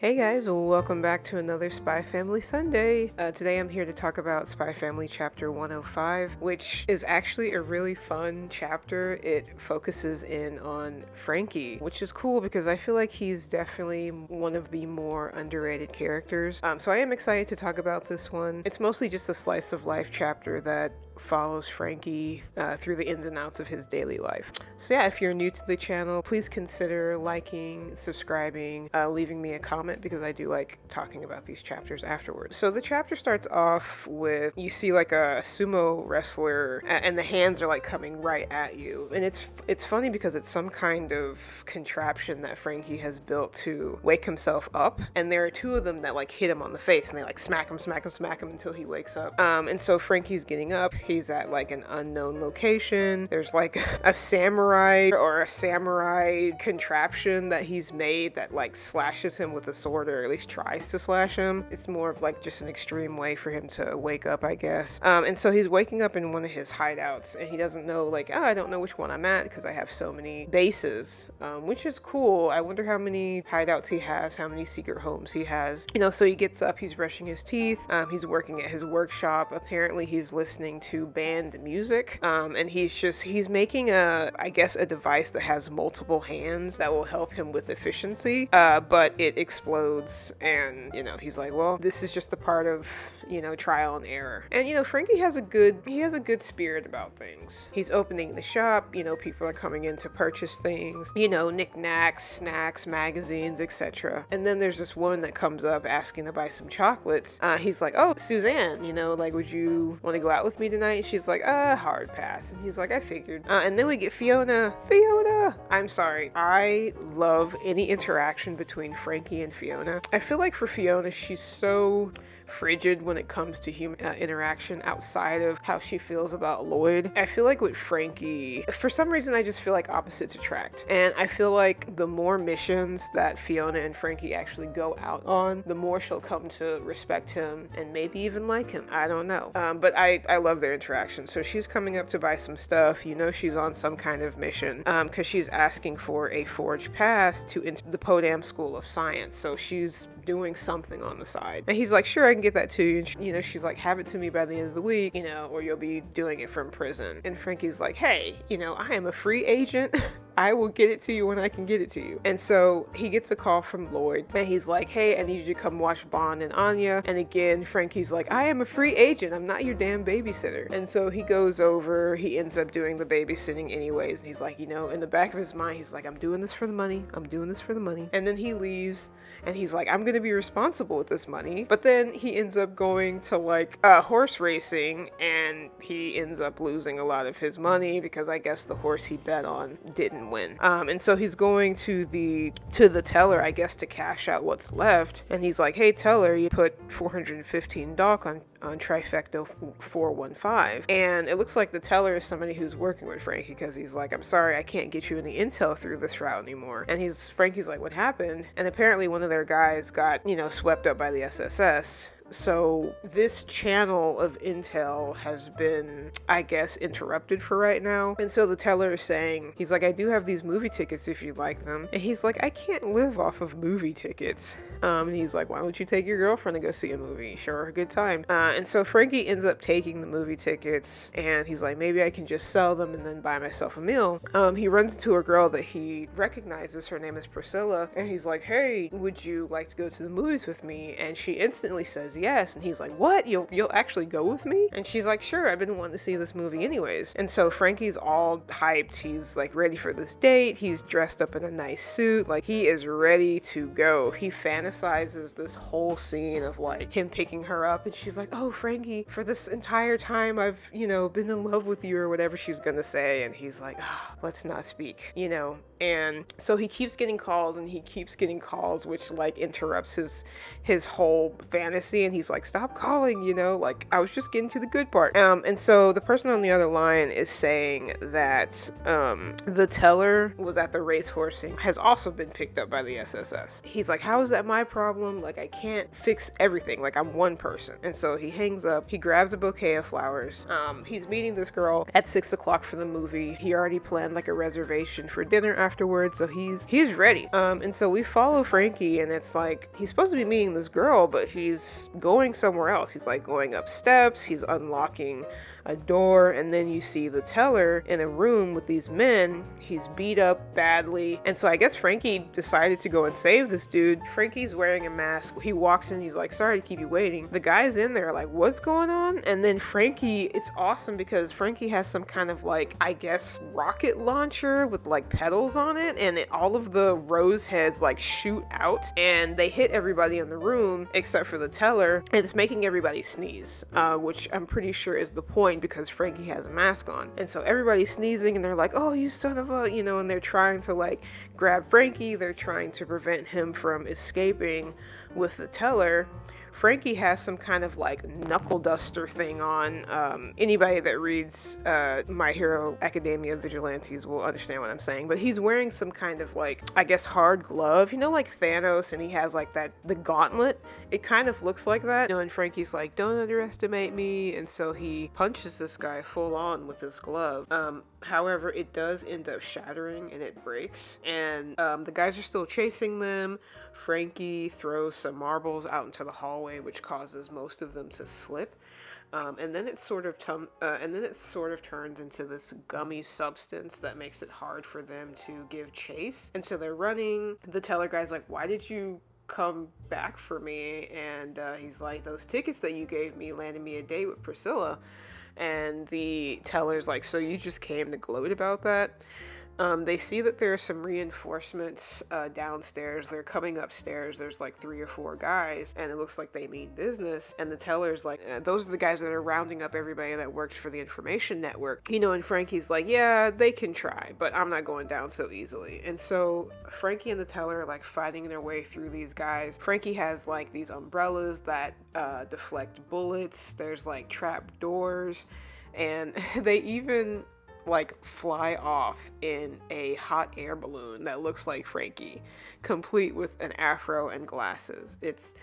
Hey guys, welcome back to another Spy Family Sunday. Today I'm here to talk about Spy Family Chapter 105, which is actually a really fun chapter. It focuses in on Franky, which is cool because I feel like he's definitely one of the more underrated characters. So I am excited to talk about this one. It's mostly just a slice of life chapter that follows Franky through the ins and outs of his daily life. So yeah, if you're new to the channel, please consider liking, subscribing, leaving me a comment because I do like talking about these chapters afterwards. So the chapter starts off with, you see like a sumo wrestler and the hands are like coming right at you. And it's funny because it's some kind of contraption that Franky has built to wake himself up. And there are two of them that like hit him on the face and they like smack him until he wakes up. And so Franky's getting up. He's at like an unknown location. There's like a samurai contraption that he's made that like slashes him with a sword, or at least tries to slash him. It's more of like just an extreme way for him to wake up, I guess. And so he's waking up in one of his hideouts and he doesn't know like, I don't know which one I'm at because I have so many bases, which is cool. I wonder how many hideouts he has, how many secret homes he has. So he gets up, he's brushing his teeth, he's working at his workshop. Apparently he's listening to band music, and he's making I guess a device that has multiple hands that will help him with efficiency, but it explodes, and he's like, well, this is just a part of trial and error. And Franky has a good spirit about things. He's opening the shop, people are coming in to purchase things, knickknacks, snacks, magazines, etc. And then there's this woman that comes up asking to buy some chocolates. He's like, oh, Suzanne, like, would you want to go out with me tonight? She's like, hard pass. And he's like, I figured. And then we get Fiona. I'm sorry. I love any interaction between Franky and Fiona. I feel like for Fiona, she's so frigid when it comes to human interaction outside of how she feels about Lloyd. I feel like with Franky, for some reason, I just feel like opposites attract. And I feel like the more missions that Fiona and Franky actually go out on, the more she'll come to respect him and maybe even like him. I don't know. But I love their interaction. So she's coming up to buy some stuff. She's on some kind of mission because she's asking for a forged pass to enter the Podam School of Science. So she's doing something on the side. And he's like, sure, I can get that to you. And she's like, have it to me by the end of the week, or you'll be doing it from prison. And Franky's like, hey, I am a free agent. I will get it to you when I can get it to you. And so he gets a call from Lloyd and he's like, hey, I need you to come watch Bond and Anya. And again, Franky's like, I am a free agent. I'm not your damn babysitter. And so he goes over, he ends up doing the babysitting anyways. And he's like, in the back of his mind, he's like, I'm doing this for the money. And then he leaves and he's like, I'm going to be responsible with this money. But then he ends up going to like horse racing and he ends up losing a lot of his money because I guess the horse he bet on didn't win. And so he's going to the teller, I guess, to cash out what's left. And he's like, hey, teller, you put 415 dock on trifecta 415. And it looks like the teller is somebody who's working with Franky because he's like, I'm sorry, I can't get you any intel through this route anymore. And Franky's like, what happened? And apparently one of their guys got, swept up by the SSS. So this channel of intel has been, I guess, interrupted for right now. And so the teller is saying, he's like, I do have these movie tickets if you'd like them. And he's like, I can't live off of movie tickets. And he's like, why don't you take your girlfriend to go see a movie? Show her a good time. And so Franky ends up taking the movie tickets and he's like, maybe I can just sell them and then buy myself a meal. He runs into a girl that he recognizes. Her name is Priscilla. And he's like, hey, would you like to go to the movies with me? And she instantly says yes. And he's like, what? You'll actually go with me? And she's like, sure, I've been wanting to see this movie anyways. And so Franky's all hyped. He's like ready for this date. He's dressed up in a nice suit. Like he is ready to go. He fantasizes this whole scene of like him picking her up and she's like, oh, Franky, for this entire time I've, been in love with you, or whatever she's gonna say. And he's like, let's not speak, And so he keeps getting calls and he keeps getting calls, which like interrupts his whole fantasy. And he's like, stop calling, like I was just getting to the good part. And so the person on the other line is saying that the teller was at the racehorsing, has also been picked up by the SSS. He's like, how is that my problem? Like I can't fix everything. Like I'm one person. And so he hangs up, he grabs a bouquet of flowers. He's meeting this girl at 6 o'clock for the movie. He already planned like a reservation for dinner afterwards, so he's ready. And so we follow Franky, and it's like he's supposed to be meeting this girl, but he's going somewhere else. He's like going up steps, he's unlocking a door, and then you see the teller in a room with these men. He's beat up badly, and so I guess Franky decided to go and save this dude. Franky's wearing a mask. He walks in, he's like, sorry to keep you waiting. The guy's in there like, what's going on? And then Franky, it's awesome because Franky has some kind of like, I guess, rocket launcher with like pedals on it, and all of the rose heads like shoot out, and they hit everybody in the room except for the teller, and it's making everybody sneeze, which I'm pretty sure is the point because Franky has a mask on. And so everybody's sneezing, and they're like, oh, you son of a, and they're trying to like grab Franky. They're trying to prevent him from escaping with the teller. Franky has some kind of like knuckle duster thing on. Anybody that reads My Hero Academia Vigilantes will understand what I'm saying, but he's wearing some kind of like, I guess, hard glove, like Thanos, and he has like the gauntlet. It kind of looks like that, and Franky's like, don't underestimate me, and so he punches this guy full on with his glove. However, it does end up shattering and it breaks, and the guys are still chasing them. Franky throws some marbles out into the hallway, which causes most of them to slip. And then it sort of turns into this gummy substance that makes it hard for them to give chase. And so they're running. The teller guy's like, why did you come back for me? And he's like, those tickets that you gave me landed me a date with Priscilla. And the teller's like, so you just came to gloat about that? They see that there are some reinforcements downstairs. They're coming upstairs. There's like 3 or 4 guys, and it looks like they mean business. And the teller's like, those are the guys that are rounding up everybody that works for the information network. And Franky's like, yeah, they can try, but I'm not going down so easily. And so Franky and the teller are like fighting their way through these guys. Franky has like these umbrellas that deflect bullets. There's like trap doors, and they even like fly off in a hot air balloon that looks like Franky, complete with an afro and glasses. It's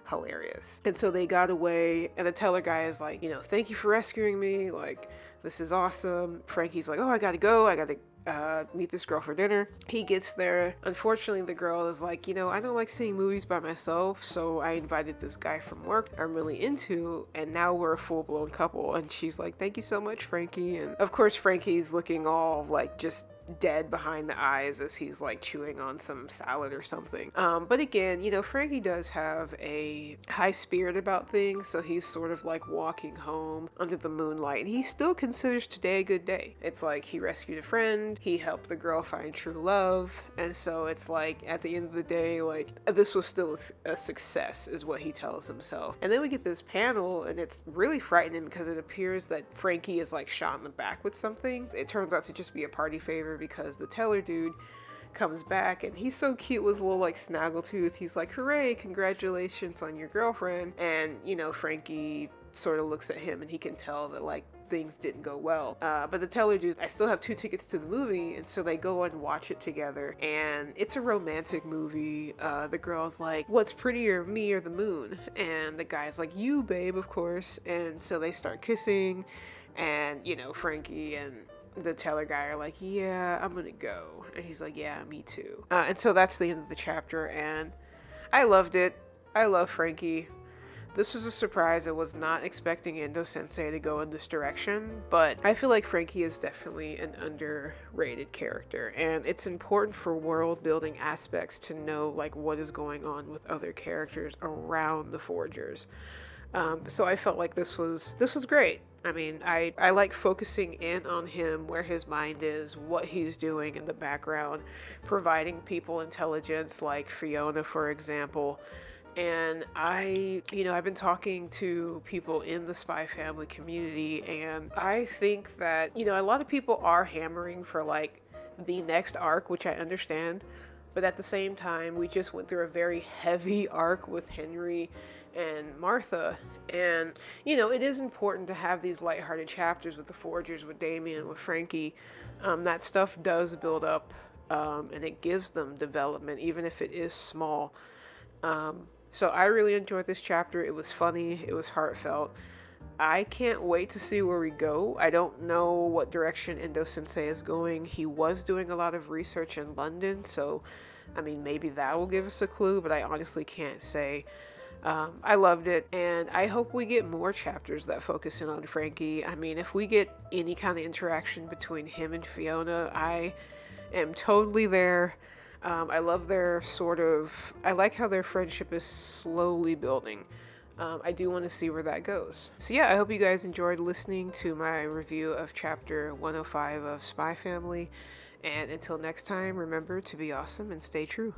hilarious. And so they got away, and the teller guy is like, thank you for rescuing me, like, this is awesome. Franky's like, oh, I gotta go, I gotta meet this girl for dinner. He gets there. Unfortunately, the girl is like, I don't like seeing movies by myself, so I invited this guy from work I'm really into, and now we're a full-blown couple. And she's like, thank you so much, Franky. And of course, Franky's looking all like just dead behind the eyes as he's like chewing on some salad or something. But again, Franky does have a high spirit about things, so he's sort of like walking home under the moonlight, and he still considers today a good day. It's like he rescued a friend, he helped the girl find true love, and so it's like at the end of the day, like, this was still a success is what he tells himself. And then we get this panel, and it's really frightening because it appears that Franky is like shot in the back with something. It turns out to just be a party favor because the teller dude comes back, and he's so cute with a little like snaggletooth. He's like, hooray, congratulations on your girlfriend. And Franky sort of looks at him, and he can tell that like things didn't go well. But the teller dude, I still have 2 tickets to the movie, and so they go and watch it together, and it's a romantic movie. The girl's like, what's prettier, me or the moon? And the guy's like, you, babe, of course. And so they start kissing, and Franky and the teller guy are like, yeah, I'm gonna go. And he's like, yeah, me too. And so that's the end of the chapter, and I loved it. I love Franky. This was a surprise. I was not expecting Endo Sensei to go in this direction, but I feel like Franky is definitely an underrated character, and it's important for world building aspects to know like what is going on with other characters around the Forgers. So I felt like this was great. I mean, I like focusing in on him, where his mind is, what he's doing in the background, providing people intelligence like Fiona, for example. And I've been talking to people in the Spy Family community, and I think that, a lot of people are hammering for like the next arc, which I understand. But at the same time, we just went through a very heavy arc with Henry and Martha. And, it is important to have these lighthearted chapters with the Forgers, with Damien, with Franky. That stuff does build up, and it gives them development, even if it is small. So I really enjoyed this chapter. It was funny. It was heartfelt. I can't wait to see where we go. I don't know what direction Endo Sensei is going. He was doing a lot of research in London, so I mean, maybe that will give us a clue, but I honestly can't say. I loved it, and I hope we get more chapters that focus in on Franky. I mean, if we get any kind of interaction between him and Fiona, I am totally there. I love I like how their friendship is slowly building. I do want to see where that goes. So yeah, I hope you guys enjoyed listening to my review of chapter 105 of Spy Family. And until next time, remember to be awesome and stay true.